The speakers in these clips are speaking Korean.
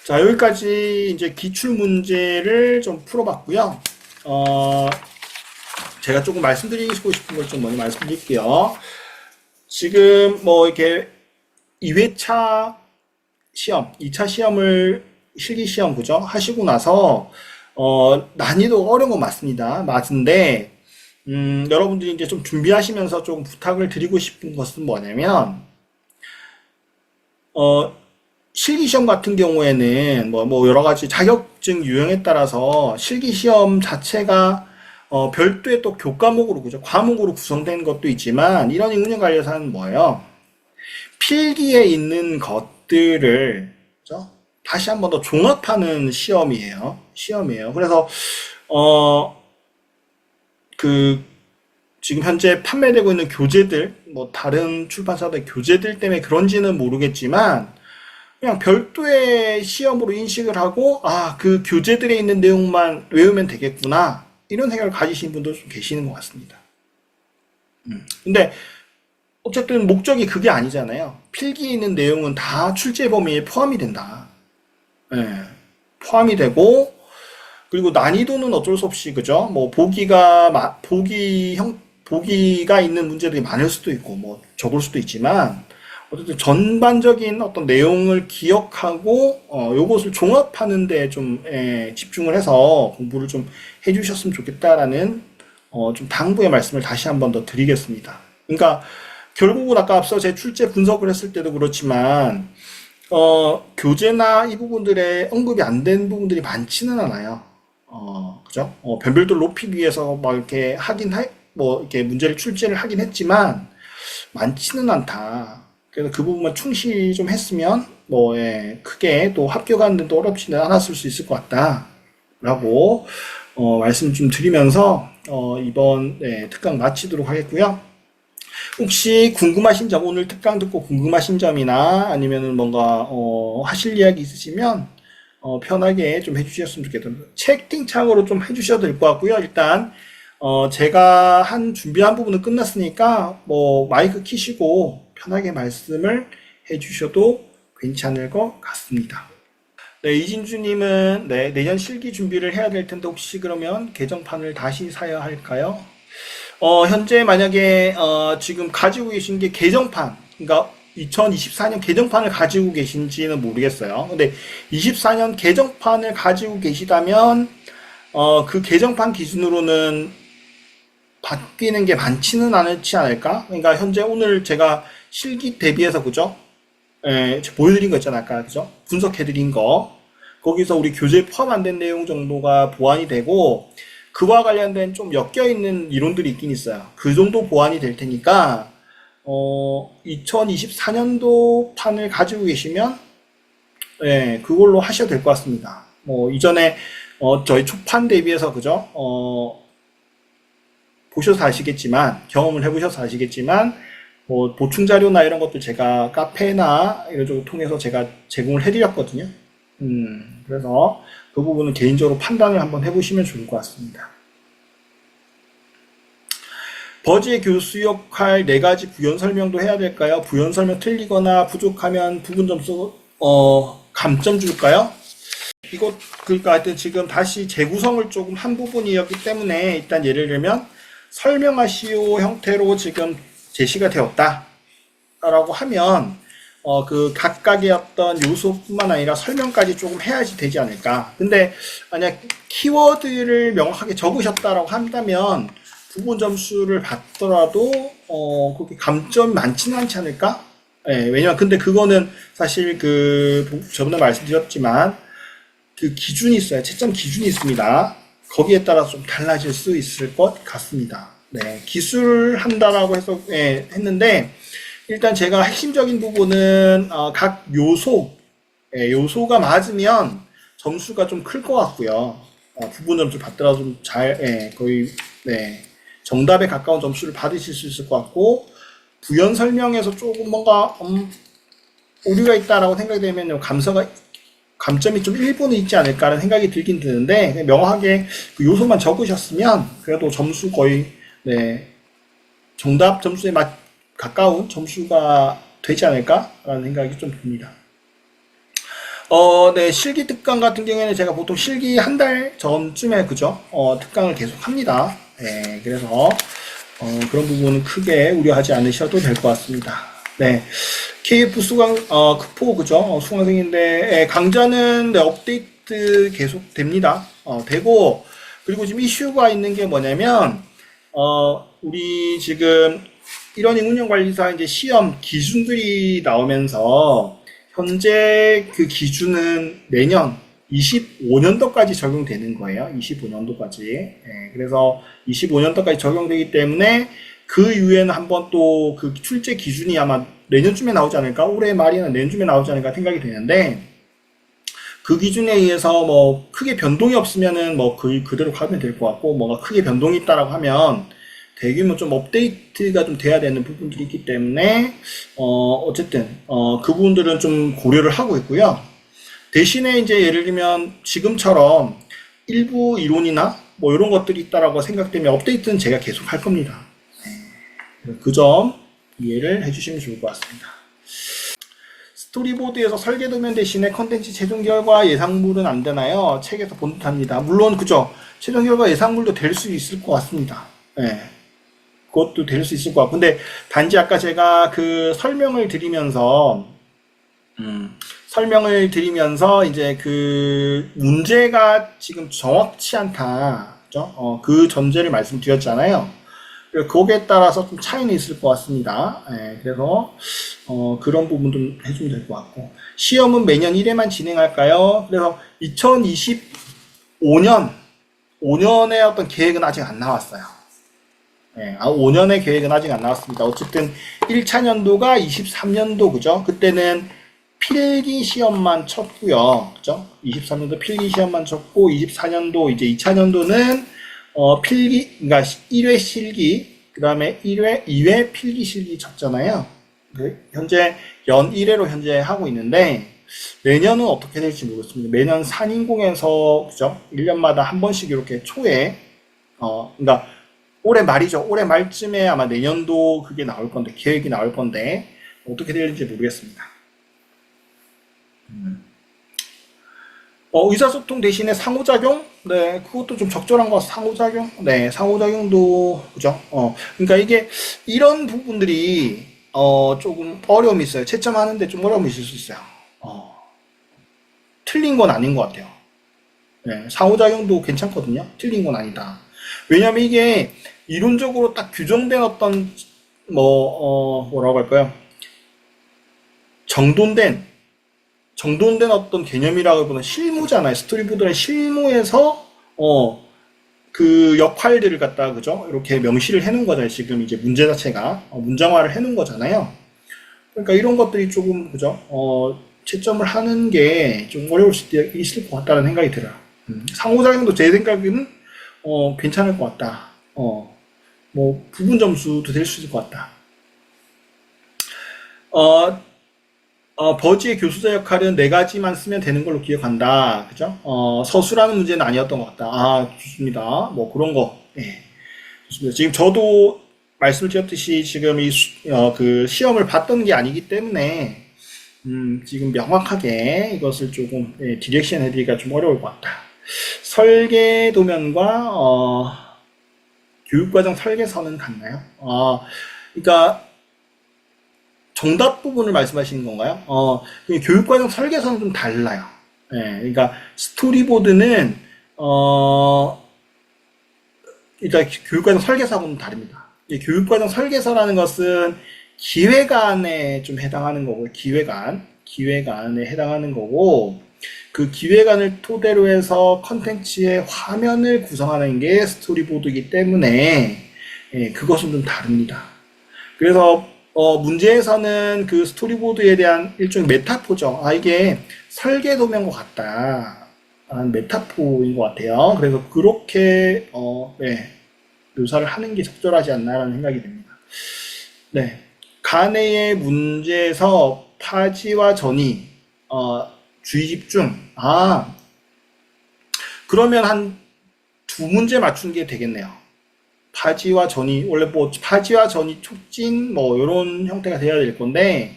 자, 여기까지 이제 기출 문제를 좀 풀어봤고요. 제가 조금 말씀드리고 싶은 걸 좀 먼저 말씀드릴게요. 지금 뭐 이렇게 2회차 시험, 2차 시험을 실기 시험 그죠? 하시고 나서 난이도 어려운 건 맞습니다. 맞은데 여러분들이 이제 좀 준비하시면서 좀 부탁을 드리고 싶은 것은 뭐냐면 어, 실기시험 같은 경우에는 뭐 여러 가지 자격증 유형에 따라서 실기시험 자체가 별도의 또 교과목으로 그죠? 과목으로 구성된 것도 있지만 이런 운영관리사는 뭐예요? 필기에 있는 것들을 그죠? 다시 한번 더 종합하는 시험이에요. 그래서 어, 그 지금 현재 판매되고 있는 교재들, 뭐 다른 출판사들 교재들 때문에 그런지는 모르겠지만 그냥 별도의 시험으로 인식을 하고 그 교재들에 있는 내용만 외우면 되겠구나 이런 생각을 가지신 분도 좀 계시는 것 같습니다. 근데 어쨌든 목적이 그게 아니잖아요. 필기에 있는 내용은 다 출제 범위에 포함이 된다. 예, 포함이 되고 그리고 난이도는 어쩔 수 없이 그죠? 뭐 보기가 있는 문제들이 많을 수도 있고 뭐 적을 수도 있지만 어쨌든 전반적인 어떤 내용을 기억하고 요것을 종합하는 데 좀 집중을 해서 공부를 좀 해주셨으면 좋겠다라는 좀 당부의 말씀을 다시 한번 더 드리겠습니다. 그러니까 결국은 아까 앞서 제 출제 분석을 했을 때도 그렇지만 교재나 이 부분들에 언급이 안 된 부분들이 많지는 않아요. 그죠? 변별도를 높이기 위해서 막 이렇게 뭐 이렇게 문제를 출제를 하긴 했지만 많지는 않다. 그래서 그 부분만 충실히 좀 했으면 크게 또 합격하는 데도 어렵지는 않았을 수 있을 것 같다라고 말씀 좀 드리면서 이번 특강 마치도록 하겠고요. 혹시 궁금하신 점, 오늘 특강 듣고 궁금하신 점이나 아니면은 뭔가 하실 이야기 있으시면 편하게 좀 해주셨으면 좋겠습니다. 채팅창으로 좀 해주셔도 될 것 같고요. 일단 제가 준비한 부분은 끝났으니까 뭐 마이크 키시고 편하게 말씀을 해주셔도 괜찮을 것 같습니다. 네, 이진주님은 내년 실기 준비를 해야 될 텐데 혹시 그러면 개정판을 다시 사야 할까요? 현재 만약에 지금 가지고 계신 게 개정판, 그러니까 2024년 개정판을 가지고 계신지는 모르겠어요. 근데 24년 개정판을 가지고 계시다면 그 개정판 기준으로는 바뀌는 게 많지는 않지 않을까? 그러니까 현재 오늘 제가 실기 대비해서 그죠? 보여드린 거 있잖아요, 아까 그죠? 분석해드린 거 거기서 우리 교재에 포함 안 된 내용 정도가 보완이 되고 그와 관련된 좀 엮여있는 이론들이 있긴 있어요. 그 정도 보완이 될 테니까 2024년도 판을 가지고 계시면 그걸로 하셔도 될 것 같습니다. 뭐 이전에 저희 초판 대비해서 그죠? 보셔서 아시겠지만 경험을 해보셔서 아시겠지만 뭐 보충 자료나 이런 것들 제가 카페나 이런 쪽을 통해서 제가 제공을 해드렸거든요. 그래서 그 부분은 개인적으로 판단을 한번 해보시면 좋을 것 같습니다. 버즈의 교수 역할 4가지 부연 설명도 해야 될까요? 부연 설명 틀리거나 부족하면 부분 점수 감점 줄까요? 이거 그러니까 하여튼 지금 다시 재구성을 조금 한 부분이었기 때문에 일단 예를 들면 설명하시오 형태로 지금 제시가 되었다 라고 하면 그 각각의 어떤 요소뿐만 아니라 설명까지 조금 해야지 되지 않을까. 근데 만약 키워드를 명확하게 적으셨다라고 한다면 부분 점수를 받더라도 그렇게 감점이 많지는 않지 않을까? 왜냐면 근데 그거는 사실 저번에 말씀드렸지만 그 기준이 있어요. 채점 기준이 있습니다. 거기에 따라서 좀 달라질 수 있을 것 같습니다. 네, 기술 한다라고 해서 했는데 일단 제가 핵심적인 부분은 각 요소가 맞으면 점수가 좀 클 것 같고요. 부분 점수 받더라도 좀 거의 정답에 가까운 점수를 받으실 수 있을 것 같고 부연 설명에서 조금 뭔가 오류가 있다라고 생각이 되면 감점이 좀 일부는 있지 않을까라는 생각이 들긴 드는데 명확하게 그 요소만 적으셨으면 그래도 점수 거의 정답 점수에 가까운 점수가 되지 않을까라는 생각이 좀 듭니다. 네, 실기 특강 같은 경우에는 제가 보통 실기 한 달 전쯤에, 그죠? 특강을 계속 합니다. 네, 그래서, 그런 부분은 크게 우려하지 않으셔도 될 것 같습니다. 네. KF 크포, 그죠? 수강생인데, 강좌는 네, 업데이트 계속 됩니다. 되고, 그리고 지금 이슈가 있는 게 뭐냐면, 우리 지금 1원인 운영관리사 이제 시험 기준들이 나오면서, 현재 그 기준은 내년 25년도까지 적용되는 거예요. 25년도까지. 예, 그래서 25년도까지 적용되기 때문에 그 이후에는 한번 또 그 출제 기준이 아마 내년쯤에 나오지 않을까? 올해 말이나 내년쯤에 나오지 않을까 생각이 되는데, 그 기준에 의해서 뭐 크게 변동이 없으면은 뭐 그대로 가면 될 것 같고, 뭐가 크게 변동이 있다라고 하면 대규모 좀 업데이트가 좀 돼야 되는 부분들이 있기 때문에, 어쨌든 그 부분들은 좀 고려를 하고 있고요. 대신에 이제 예를 들면 지금처럼 일부 이론이나 뭐 이런 것들이 있다라고 생각되면 업데이트는 제가 계속 할 겁니다. 그 점 이해를 해주시면 좋을 것 같습니다. 스토리보드에서 설계 도면 대신에 컨텐츠 최종 결과 예상물은 안 되나요? 책에서 본 듯합니다. 물론 그죠. 최종 결과 예상물도 될 수 있을 것 같습니다. 네. 그것도 될 수 있을 것 같고, 근데 단지 아까 제가 그 설명을 드리면서 이제 그 문제가 지금 정확치 않다, 그죠? 그 전제를 말씀드렸잖아요. 거기에 따라서 좀 차이는 있을 것 같습니다. 예, 그래서 그런 부분 좀 해주면 될 것 같고, 시험은 매년 1회만 진행할까요? 그래서 2025년 5년의 어떤 계획은 아직 안 나왔어요. 예, 5년의 계획은 아직 안 나왔습니다. 어쨌든 1차 년도가 23년도, 그죠? 그때는 필기 시험만 쳤고요. 그죠? 23년도 필기 시험만 쳤고, 24년도 이제 2차 년도는 필기, 그러니까 1회 실기, 그 다음에 1회, 2회 필기 실기 쳤잖아요. 현재 연 1회로 현재 하고 있는데, 내년은 어떻게 될지 모르겠습니다. 매년 산인공에서, 그죠? 1년마다 한 번씩 이렇게 초에, 그러니까 올해 말이죠. 올해 말쯤에 아마 내년도 그게 나올 건데, 계획이 나올 건데, 어떻게 될지 모르겠습니다. 의사소통 대신에 상호작용? 네, 그것도 좀 적절한 것 같아요. 상호작용? 네, 상호작용도, 그죠? 그러니까 이게, 이런 부분들이, 조금 어려움이 있어요. 채점하는데 좀 어려움이 있을 수 있어요. 어, 틀린 건 아닌 것 같아요. 네, 상호작용도 괜찮거든요. 틀린 건 아니다. 왜냐면 이게, 이론적으로 딱 규정된 어떤, 뭐라고 할까요? 정돈된, 어떤 개념이라기보다는 실무잖아요. 스토리보드는 실무에서 그 역할들을 갖다가, 그죠? 이렇게 명시를 해놓은 거잖아요. 지금 이제 문제 자체가 문장화를 해놓은 거잖아요. 그러니까 이런 것들이 조금, 그죠? 채점을 하는 게 좀 어려울 수도 있을 것 같다는 생각이 들어요. 상호작용도 제 생각에는 괜찮을 것 같다. 뭐 부분 점수도 될 수 있을 것 같다. 어, 버지의 교수자 역할은 네 가지만 쓰면 되는 걸로 기억한다. 그죠? 서술하는 문제는 아니었던 것 같다. 아, 좋습니다. 뭐 그런 거. 예, 좋습니다. 지금 저도 말씀드렸듯이 지금 그 시험을 봤던 게 아니기 때문에, 지금 명확하게 이것을 조금, 예, 디렉션 해드리기가 좀 어려울 것 같다. 설계 도면과, 교육과정 설계서는 같나요? 그러니까, 정답 부분을 말씀하시는 건가요? 교육과정 설계서는 좀 달라요. 예, 그러니까 스토리보드는 일단 교육과정 설계서하고는 다릅니다. 이 교육과정 설계서라는 것은 기획안에 좀 해당하는 거고, 기획안에 해당하는 거고, 그 기획안을 토대로 해서 컨텐츠의 화면을 구성하는 게 스토리보드이기 때문에, 예, 그것은 좀 다릅니다. 그래서 문제에서는 그 스토리보드에 대한 일종의 메타포죠. 이게 설계 도면과 같다. 메타포인 것 같아요. 그래서 그렇게 네, 묘사를 하는 게 적절하지 않나라는 생각이 듭니다. 네, 간의 문제에서 파지와 전이, 주의 집중. 그러면 한 두 문제 맞춘 게 되겠네요. 파지와 전이, 원래 뭐 파지와 전이 촉진 뭐 이런 형태가 돼야 될 건데,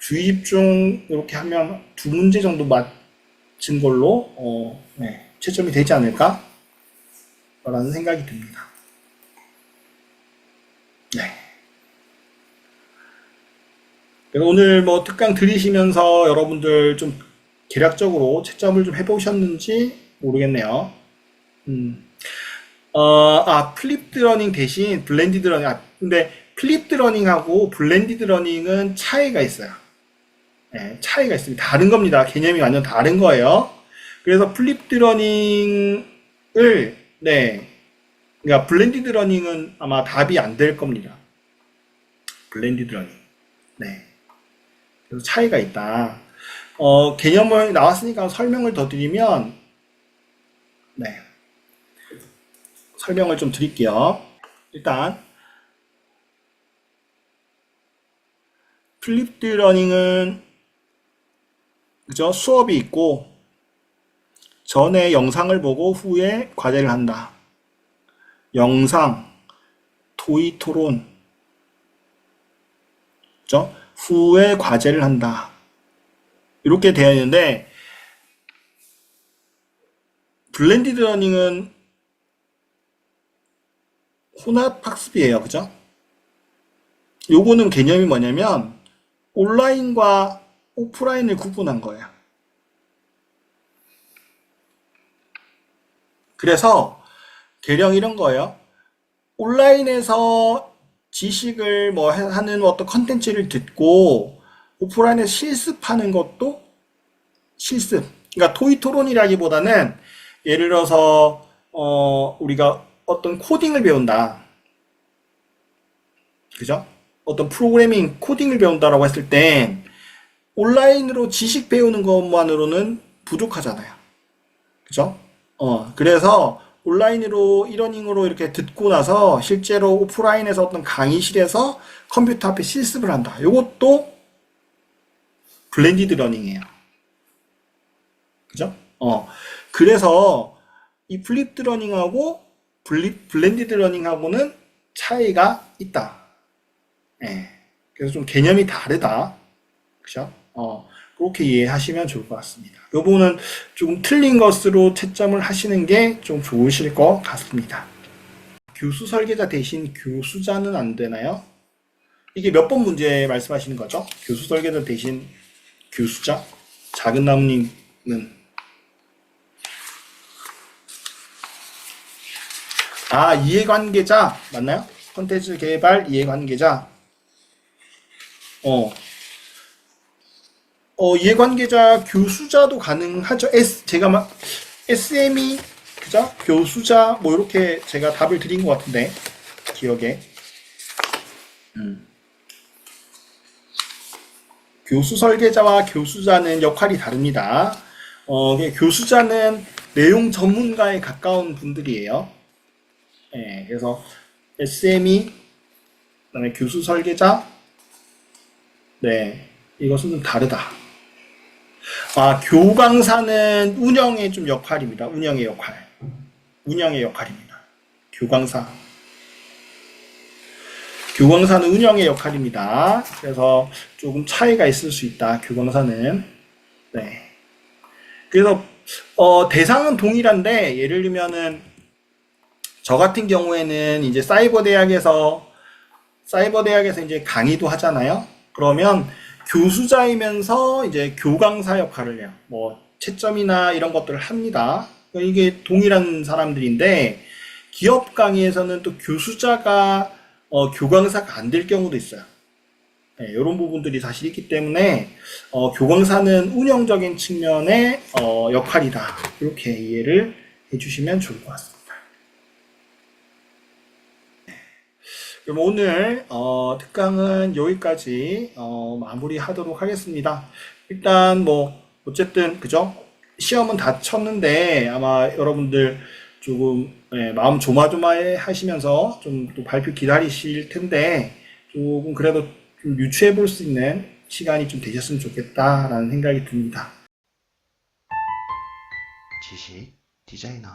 주의 집중 이렇게 하면 두 문제 정도 맞춘 걸로 네, 채점이 되지 않을까? 라는 생각이 듭니다. 네. 그래서 오늘 뭐 특강 들으시면서 여러분들 좀 계략적으로 채점을 좀 해보셨는지 모르겠네요. 플립드 러닝 대신 블렌디드 러닝. 근데 플립드 러닝하고 블렌디드 러닝은 차이가 있어요. 네, 차이가 있습니다. 다른 겁니다. 개념이 완전 다른 거예요. 그래서 플립드 러닝을, 네. 그러니까 블렌디드 러닝은 아마 답이 안 될 겁니다. 블렌디드 러닝. 네. 그래서 차이가 있다. 개념을 나왔으니까 설명을 더 드리면, 네. 설명을 좀 드릴게요. 일단, 플립드 러닝은, 그죠? 수업이 있고, 전에 영상을 보고 후에 과제를 한다. 영상, 토의 토론, 그죠? 후에 과제를 한다. 이렇게 되어 있는데, 블렌디드 러닝은 혼합 학습이에요. 그죠? 요거는 개념이 뭐냐면, 온라인과 오프라인을 구분한 거예요. 그래서, 계령 이런 거예요. 온라인에서 지식을 뭐 하는 어떤 컨텐츠를 듣고, 오프라인에서 실습하는 것도 실습. 그러니까 토의 토론이라기보다는 예를 들어서 우리가 어떤 코딩을 배운다. 그죠? 어떤 프로그래밍 코딩을 배운다라고 했을 땐 온라인으로 지식 배우는 것만으로는 부족하잖아요. 그죠? 그래서 온라인으로 이러닝으로 이렇게 듣고 나서 실제로 오프라인에서 어떤 강의실에서 컴퓨터 앞에 실습을 한다. 이것도 블렌디드 러닝이에요. 그죠? 그래서 이 플립드 러닝하고 블렌디드 러닝하고는 차이가 있다. 예. 그래서 좀 개념이 다르다. 그죠? 그렇게 이해하시면 좋을 것 같습니다. 이 부분은 조금 틀린 것으로 채점을 하시는 게 좀 좋으실 것 같습니다. 교수 설계자 대신 교수자는 안 되나요? 이게 몇 번 문제 말씀하시는 거죠? 교수 설계자 대신 교수자? 작은 나무님은 이해관계자 맞나요? 콘텐츠 개발 이해관계자. 이해관계자 교수자도 가능하죠. 제가 막 SME 그죠? 교수자 뭐 이렇게 제가 답을 드린 것 같은데 기억에. 교수 설계자와 교수자는 역할이 다릅니다. 교수자는 내용 전문가에 가까운 분들이에요. 그래서 SME, 그다음에 교수 설계자, 네, 이것은 좀 다르다. 교강사는 운영의 좀 역할입니다. 운영의 역할. 운영의 역할입니다. 교강사. 교강사는 운영의 역할입니다. 그래서 조금 차이가 있을 수 있다. 교강사는. 네. 그래서 대상은 동일한데 예를 들면은 저 같은 경우에는 이제 사이버 대학에서 이제 강의도 하잖아요. 그러면 교수자이면서 이제 교강사 역할을 해요. 뭐 채점이나 이런 것들을 합니다. 이게 동일한 사람들인데 기업 강의에서는 또 교수자가 교강사가 안 될 경우도 있어요. 네, 이런 부분들이 사실 있기 때문에 교강사는 운영적인 측면의 역할이다. 이렇게 이해를 해주시면 좋을 것 같습니다. 그럼 오늘 특강은 여기까지 마무리하도록 하겠습니다. 일단 뭐 어쨌든 그죠? 시험은 다 쳤는데 아마 여러분들 조금 마음 조마조마해 하시면서 좀 또 발표 기다리실 텐데 조금 그래도 좀 유추해 볼 수 있는 시간이 좀 되셨으면 좋겠다라는 생각이 듭니다. 지식 디자이너